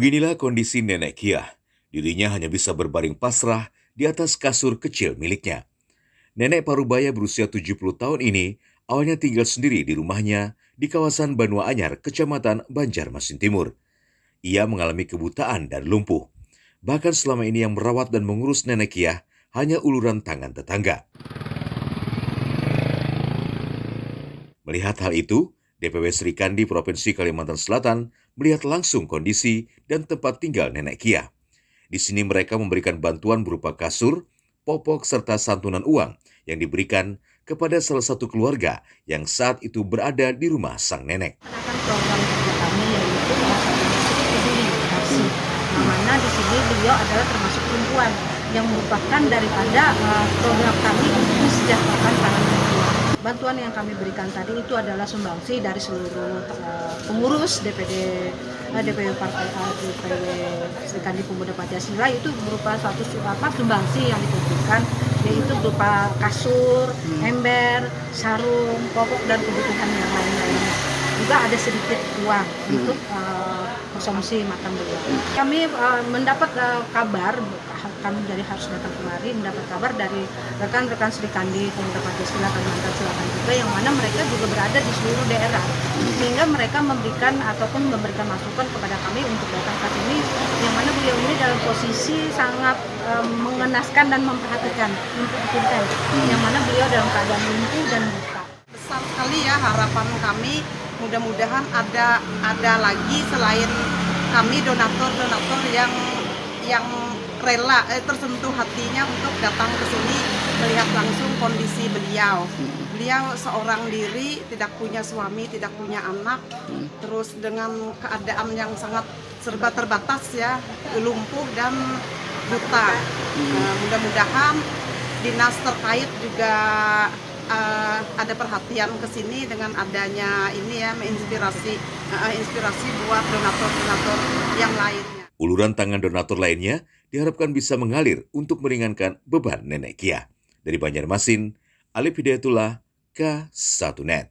Beginilah kondisi Nenek Kiah. Dirinya hanya bisa berbaring pasrah di atas kasur kecil miliknya. Nenek Parubaya berusia 70 tahun ini awalnya tinggal sendiri di rumahnya di kawasan Banua Anyar, Kecamatan Banjarmasin Timur. Ia mengalami kebutaan dan lumpuh. Bahkan selama ini yang merawat dan mengurus Nenek Kiah hanya uluran tangan tetangga. Melihat hal itu, DPW Sri Kandi Provinsi Kalimantan Selatan melihat langsung kondisi dan tempat tinggal Nenek Kiah. Di sini mereka memberikan bantuan berupa kasur, popok, serta santunan uang yang diberikan kepada salah satu keluarga yang saat itu berada di rumah sang nenek. Akan program kerja kami yaitu salah satunya Sri Peduli Kasih, yang mana di sini beliau adalah termasuk perempuan yang merupakan daripada program kami untuk mensejahterakan para perempuan. Bantuan yang kami berikan tadi itu adalah sumbangsi dari seluruh pengurus DPW Partai DPW Sri Kandi Pemuda Pancasila. Itu berupa suatu sumbangsi yang dikumpulkan, yaitu berupa kasur, ember, sarung, popok, dan kebutuhan yang lain-lainnya. Juga ada sedikit uang untuk konsumsi makan beliau. Kami mendapat kabar, kami dari harus datang kemari, mendapat kabar dari rekan-rekan Sri Kandi Pemuda Pancasila Kalimantan Selatan juga, yang mana mereka juga berada di seluruh daerah, sehingga mereka memberikan masukan kepada kami untuk datang ke sini, yang mana beliau ini dalam posisi sangat mengenaskan dan memperhatikan, yang mana beliau dalam keadaan lumpuh dan buta. Besar sekali ya harapan kami, mudah-mudahan ada lagi selain kami donatur yang rela tersentuh hatinya untuk datang ke sini melihat langsung kondisi beliau. Beliau seorang diri, tidak punya suami, tidak punya anak, terus dengan keadaan yang sangat serba terbatas ya, lumpuh dan buta. Mudah-mudahan dinas terkait juga ada perhatian ke sini dengan adanya ini ya, inspirasi buat donatur-donatur yang lainnya. Uluran tangan donatur lainnya diharapkan bisa mengalir untuk meringankan beban Nenek Kiah. Dari Banjarmasin, Alif Hidayatullah, K1net.